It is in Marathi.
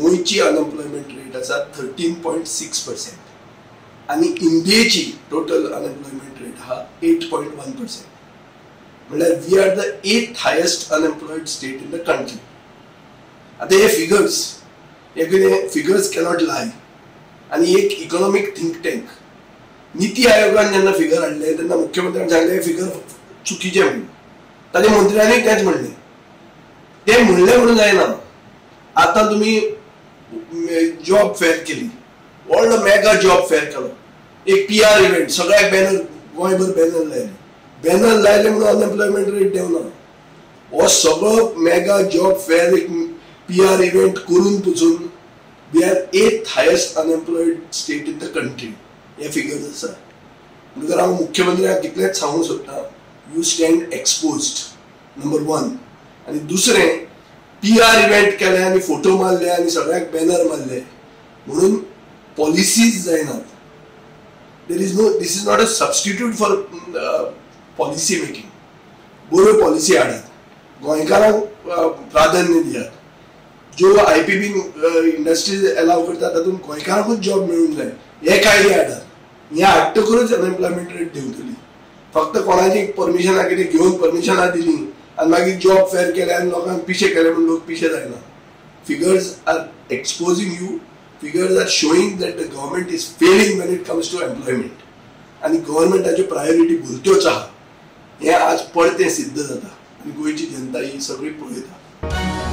गोयची अनएम्प्लॉयमेंट रेट आसा 13.6% आणि इंडियेची टोटल अनएम्प्लॉयमेंट रेट हा 8.1%. म्हणजे we are the 8th highest unemployed state in the country. आता हे फिगर्स कॅनॉट लाय. आणि एक इकॉनॉमिक थिंक टँक नीती आयोगान जेन्ना फिगर हाडले तेन्ना मुख्यमंत्र्यान सांगले हे फिगर चुकीचे म्हणून. ताच्या मंत्र्यांनी तेच म्हणले. ते म्हणले म्हणून जायना. आता तुम्ही जॉब फेअर केली, व्हडलो मेगा जॉब फेअर केलो, एक PR इव्हेंट, सगळ्याक बॅनर, गोंयभर बॅनर लायले म्हणून अनएम्प्लॉयमेंट रेट देवना. हो सगळो मेगा जॉब फेअर एक PR इव्हेंट करून पसून we are 8th highest unemployed state in the country. हे फिगर्स आसा. म्हणून हांव मुख्यमंत्र्याक कितलेच सांगूंक सोदता, यू स्टँड एक्सपोज्ड नंबर 1. आणि दुसरें, PR इव्हेंट केले आणि फोटो मारले आणि सगळ्याक बॅनर मारले म्हणून पॉलिसीज जायनात. This is not a substitute for policy making. बऱ्यो पॉलिसी हाडात, गोंयकारांक प्राधान्य दियात. ज्यो IPB इंडस्ट्रीज अलाव करतात तातूंत गोंयकारांकूच जॉब मेळूंक जाय हे कायदे हाडात. हे हाडटकूच अनएम्प्लॉयमेंट रेट देंवतली. फक्त कोणाची परमिशनां कितें घेवन परमिशनां दिली आणि मागीर जॉब फेअर केले आणि लोकांक पिशे केले म्हणून लोक पिशे जायना. Figures are exposing you. Figures are showing that the government is failing when it comes to employment. आणि गव्हर्नमेंटाच्यो प्रायोरिटी भुलत्योच आहा. हे आज पडते सिद्ध जाता आणि गोंयची जनता ही सगळी पळयता.